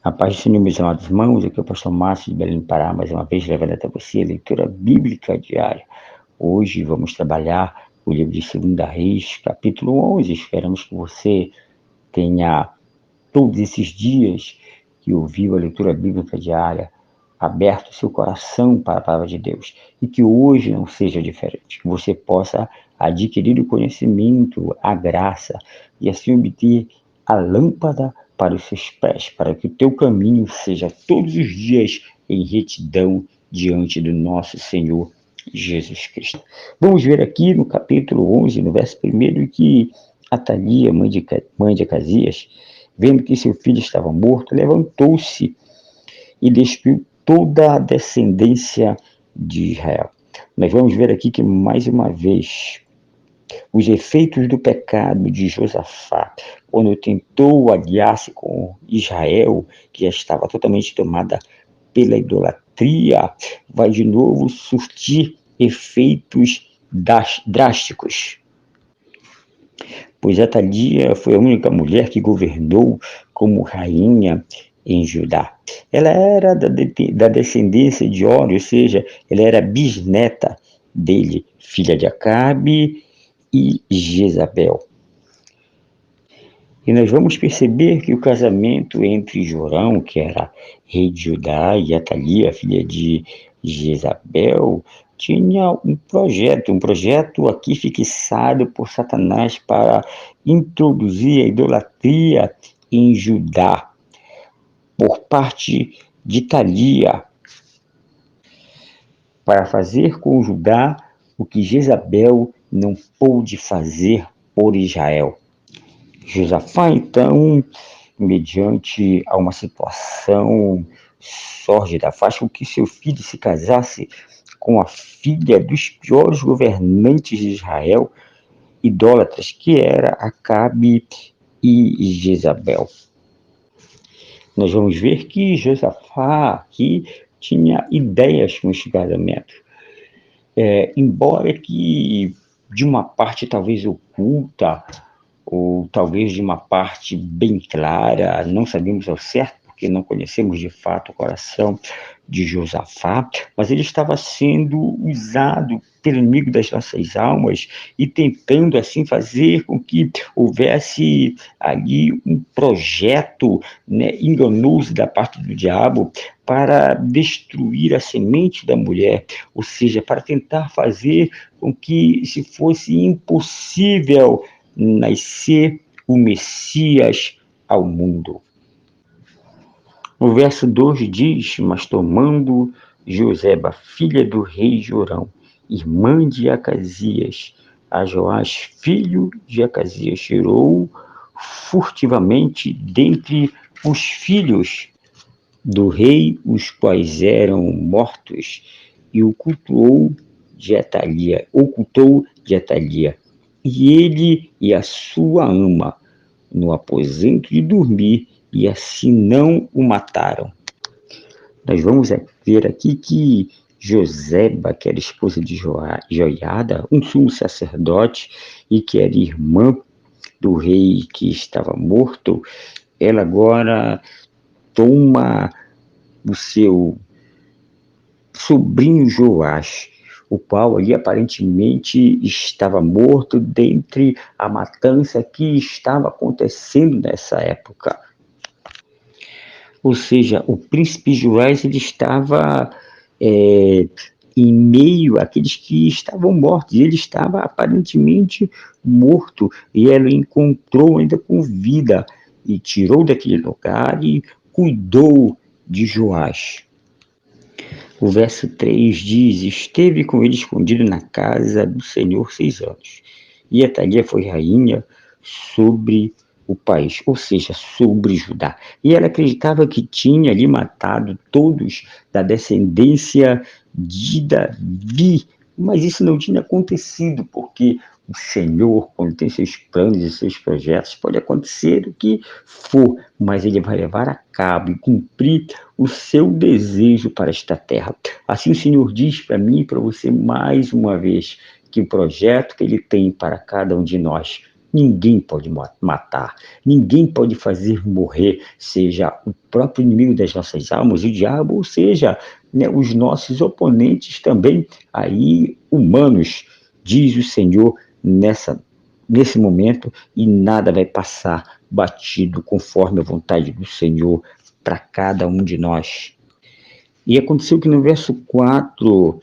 A paz do Senhor, meus amados irmãos, aqui é o pastor Márcio de Belém do Pará, mais uma vez levando até você a leitura bíblica diária. Hoje vamos trabalhar o livro de 2 Reis, capítulo 11. Esperamos que você tenha todos esses dias que ouviu a leitura bíblica diária aberto seu coração para a palavra de Deus e que hoje não seja diferente, que você possa adquirir o conhecimento, a graça e assim obter a lâmpada para os seus pés, para que o teu caminho seja todos os dias em retidão diante do nosso Senhor Jesus Cristo. Vamos ver aqui no capítulo 11, no verso 1, que Atalia, mãe de Acasias, vendo que seu filho estava morto, levantou-se e despiu toda a descendência de Israel. Nós vamos ver aqui que, mais uma vez, os efeitos do pecado de Josafá, quando tentou aliar-se com Israel, que já estava totalmente tomada pela idolatria, vai de novo surtir efeitos drásticos. Pois Atalia foi a única mulher que governou como rainha em Judá. Ela era da descendência de Ori, ou seja, ela era bisneta dele, filha de Acabe e Jezabel. E nós vamos perceber que o casamento entre Jorão, que era rei de Judá, e Atalia, filha de Jezabel, tinha um projeto aqui fixado por Satanás para introduzir a idolatria em Judá, por parte de Atalia, para fazer com Judá o que Jezabel não pôde fazer por Israel. Josafá, então, mediante a uma situação sórdida, faz com que seu filho se casasse com a filha dos piores governantes de Israel, idólatras, que era Acabe e Jezabel. Nós vamos ver que Josafá aqui tinha ideias com este casamento. Embora que de uma parte talvez oculta, ou talvez de uma parte bem clara, não sabemos ao certo, porque não conhecemos de fato o coração de Josafá, mas ele estava sendo usado pelo inimigo das nossas almas e tentando assim fazer com que houvesse ali um projeto, enganoso da parte do diabo para destruir a semente da mulher, ou seja, para tentar fazer com que se fosse impossível nascer o Messias ao mundo. O verso 2 diz: mas tomando Joseba, filha do rei Jorão, irmã de Acasias, a Joás, filho de Acasias, tirou furtivamente dentre os filhos do rei, os quais eram mortos, e ocultou de Atalia. E ele e a sua ama no aposento de dormir, e assim não o mataram. Nós vamos ver aqui que Joseba, que era esposa de Joiada, um sumo sacerdote, e que era irmã do rei que estava morto, ela agora toma o seu sobrinho Joás, o qual ali aparentemente estava morto dentre a matança que estava acontecendo nessa época. Ou seja, o príncipe Joás ele estava em meio àqueles que estavam mortos, e ele estava aparentemente morto, e ela o encontrou ainda com vida, e tirou daquele lugar e cuidou de Joás. O verso 3 diz: esteve com ele escondido na casa do Senhor 6 anos. E Atalia foi rainha sobre o país, ou seja, sobre Judá. E ela acreditava que tinha ali matado todos da descendência de Davi, mas isso não tinha acontecido, porque o Senhor, quando tem seus planos e seus projetos, pode acontecer o que for, mas ele vai levar a cabo e cumprir o seu desejo para esta terra. Assim o Senhor diz para mim e para você mais uma vez, que o projeto que ele tem para cada um de nós Ninguém pode matar, ninguém pode fazer morrer, seja o próprio inimigo das nossas almas, o diabo, ou seja, né, os nossos oponentes também, aí humanos, diz o Senhor nesse momento, e nada vai passar batido conforme a vontade do Senhor para cada um de nós. E aconteceu que no verso 4,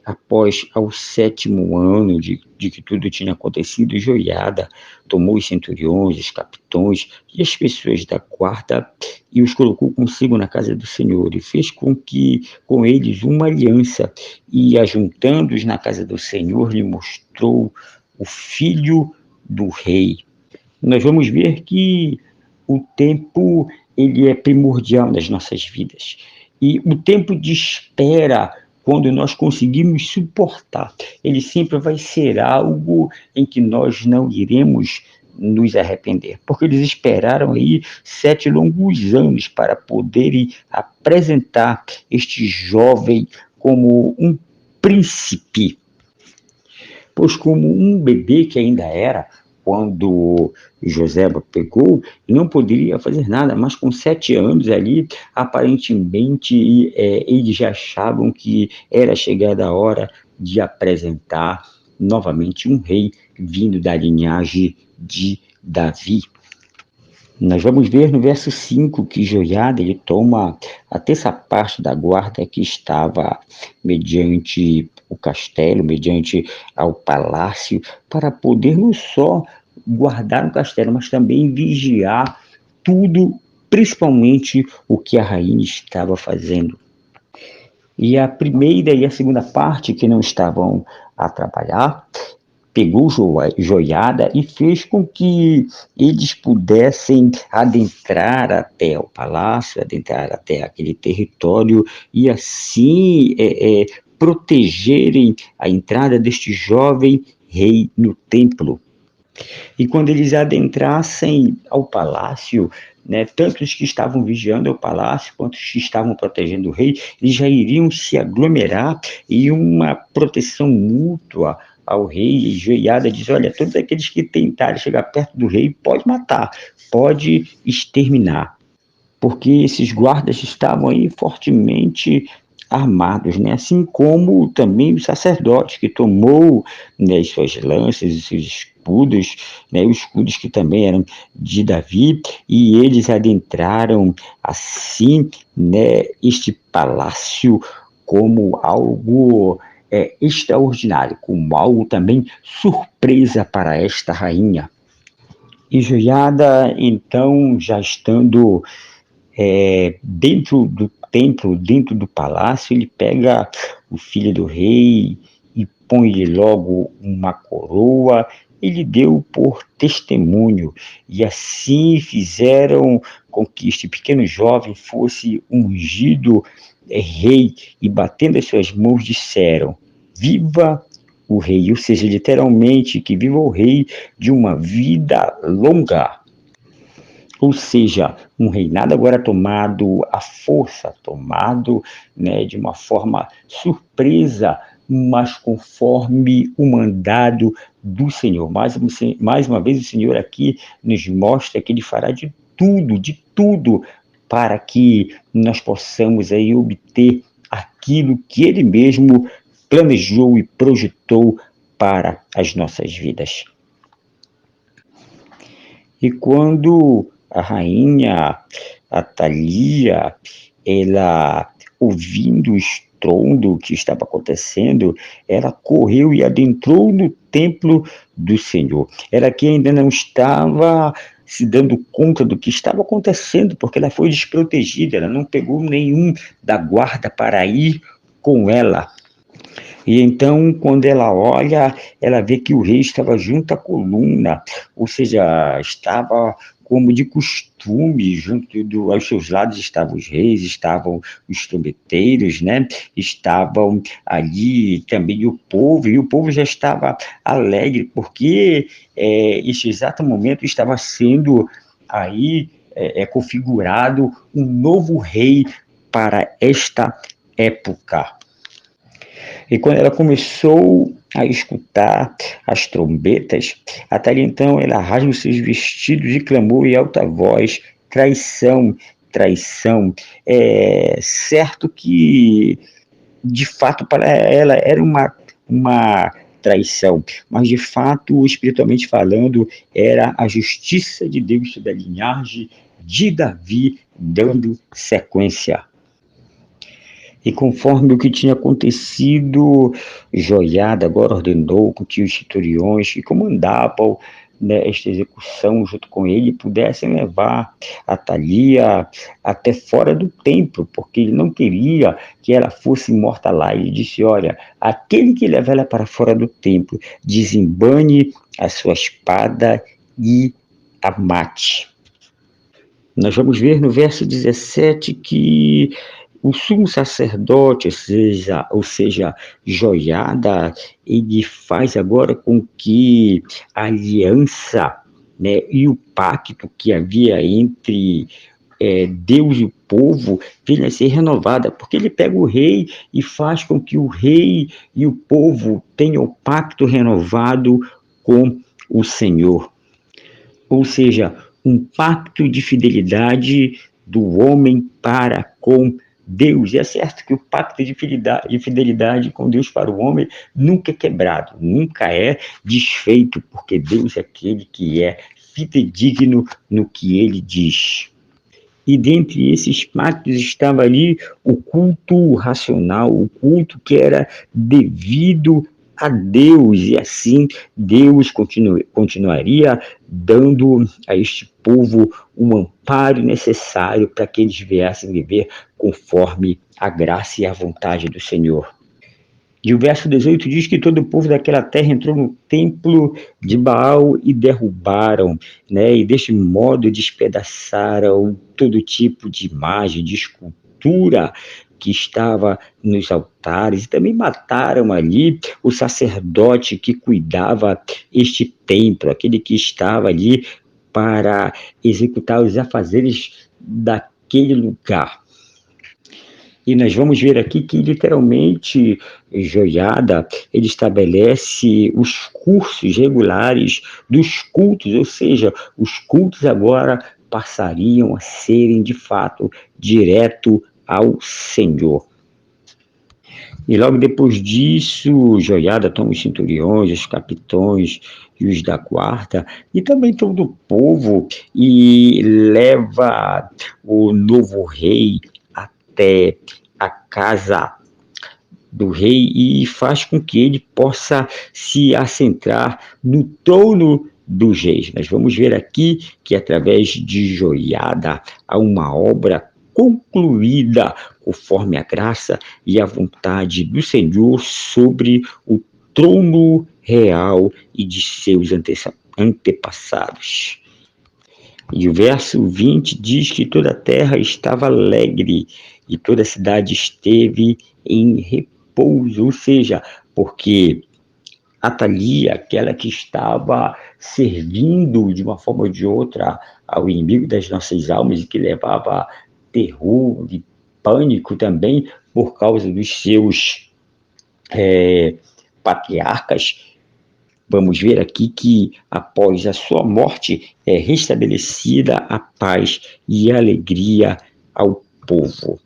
após ao 7º ano de que tudo tinha acontecido, Joiada tomou os centuriões, os capitões e as pessoas da guarda e os colocou consigo na casa do Senhor e fez com eles uma aliança e, ajuntando-os na casa do Senhor, lhe mostrou o filho do rei. Nós vamos ver que o tempo ele é primordial nas nossas vidas. E o tempo de espera, quando nós conseguimos suportar, ele sempre vai ser algo em que nós não iremos nos arrepender, porque eles esperaram aí 7 longos anos para poderem apresentar este jovem como um príncipe, pois como um bebê que ainda era, quando Joseba pegou, não poderia fazer nada, mas com 7 anos ali, aparentemente, eles já achavam que era chegada a hora de apresentar novamente um rei vindo da linhagem de Davi. Nós vamos ver no verso 5 que Joiada ele toma a terça parte da guarda que estava mediante o castelo, mediante ao palácio, para poder não só guardar o castelo, mas também vigiar tudo, principalmente o que a rainha estava fazendo. E a primeira e a segunda parte que não estavam a trabalhar, pegou Joiada e fez com que eles pudessem adentrar até o palácio, adentrar até aquele território e assim protegerem a entrada deste jovem rei no templo. E quando eles adentrassem ao palácio, né, tanto os que estavam vigiando o palácio quanto os que estavam protegendo o rei, eles já iriam se aglomerar em uma proteção mútua ao rei. E Joiada diz: olha, todos aqueles que tentarem chegar perto do rei, pode matar, pode exterminar, porque esses guardas estavam aí fortemente armados, né? Assim como também o sacerdote que tomou, né, as suas lanças, os seus escudos, né, os escudos que também eram de Davi, e eles adentraram assim, né, este palácio como algo extraordinário, como algo também surpresa para esta rainha. E Joiada, então, já estando dentro do templo, dentro do palácio, ele pega o filho do rei e põe-lhe logo uma coroa. Ele deu por testemunho, e assim fizeram com que este pequeno jovem fosse ungido rei, e batendo as suas mãos disseram: viva o rei, ou seja, literalmente, que viva o rei de uma vida longa. Ou seja, um reinado agora tomado à força, tomado, né, de uma forma surpresa, mas conforme o mandado do Senhor. Mais uma vez, o Senhor aqui nos mostra que Ele fará de tudo, para que nós possamos aí obter aquilo que Ele mesmo planejou e projetou para as nossas vidas. E quando a rainha Atalia, ela, ouvindo o estrondo que estava acontecendo, ela correu e adentrou no templo do Senhor. Ela que ainda não estava se dando conta do que estava acontecendo, porque ela foi desprotegida, ela não pegou nenhum da guarda para ir com ela. E então, quando ela olha, ela vê que o rei estava junto à coluna, ou seja, estava como de costume, aos seus lados estavam os reis, estavam os trombeteiros, né? Estavam ali também o povo, e o povo já estava alegre, porque este exato momento estava sendo aí configurado um novo rei para esta época. E quando ela começou a escutar as trombetas, até ali então ela rasga os seus vestidos e clamou em alta voz: traição, traição. É certo que, de fato, para ela era uma traição, mas de fato, espiritualmente falando, era a justiça de Deus sobre a linhagem de Davi dando sequência. E conforme o que tinha acontecido, Joiada agora ordenou com que os centuriões que comandavam, né, esta execução junto com ele pudessem levar a Thalia até fora do templo, porque ele não queria que ela fosse morta lá. Ele disse: olha, aquele que leva ela para fora do templo, desembane a sua espada e a mate. Nós vamos ver no verso 17 que o sumo sacerdote, ou seja, Joiada, ele faz agora com que a aliança, né, e o pacto que havia entre Deus e o povo venha a ser renovada, porque ele pega o rei e faz com que o rei e o povo tenham o pacto renovado com o Senhor. Ou seja, um pacto de fidelidade do homem para com Deus. E é certo que o pacto de fidelidade com Deus para o homem nunca é quebrado, nunca é desfeito, porque Deus é aquele que é fidedigno no que ele diz. E dentre esses pactos estava ali o culto racional, o culto que era devido a Deus, e assim Deus continuaria dando a este povo um amparo necessário para que eles viessem viver conforme a graça e a vontade do Senhor. E o verso 18 diz que todo o povo daquela terra entrou no templo de Baal e derrubaram, né? E deste modo despedaçaram todo tipo de imagem, de escultura que estava nos altares, e também mataram ali o sacerdote que cuidava este templo, aquele que estava ali para executar os afazeres daquele lugar. E nós vamos ver aqui que, literalmente, Joiada, ele estabelece os cursos regulares dos cultos, ou seja, os cultos agora passariam a serem, de fato, direto ao Senhor. E logo depois disso, Joiada toma os centuriões, os capitões e os da guarda, e também todo o povo, e leva o novo rei até a casa do rei e faz com que ele possa se assentar no trono dos reis. Nós vamos ver aqui que através de Joiada há uma obra concluída conforme a graça e a vontade do Senhor sobre o trono real e de seus antepassados. E o verso 20 diz que toda a terra estava alegre e toda a cidade esteve em repouso, ou seja, porque Atalia, aquela que estava servindo de uma forma ou de outra ao inimigo das nossas almas e que levava terror e pânico também por causa dos seus patriarcas. Vamos ver aqui que após a sua morte é restabelecida a paz e a alegria ao povo.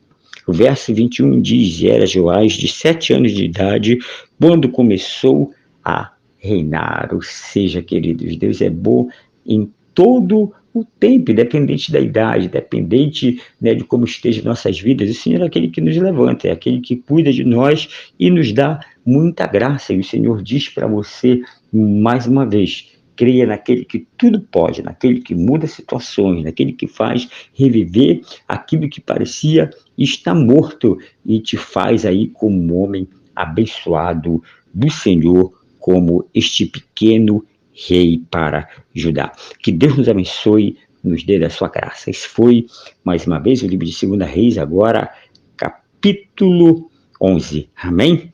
O verso 21 diz: era Joás de 7 anos de idade quando começou a reinar. Ou seja, queridos, Deus é bom em todo o tempo, independente da idade, independente, né, de como estejam nossas vidas. O Senhor é aquele que nos levanta, é aquele que cuida de nós e nos dá muita graça. E o Senhor diz para você, mais uma vez, creia naquele que tudo pode, naquele que muda situações, naquele que faz reviver aquilo que parecia estar morto e te faz aí como um homem abençoado do Senhor, como este pequeno rei para Judá. Que Deus nos abençoe, nos dê da sua graça. Esse foi, mais uma vez, o livro de 2 Reis, agora capítulo 11. Amém?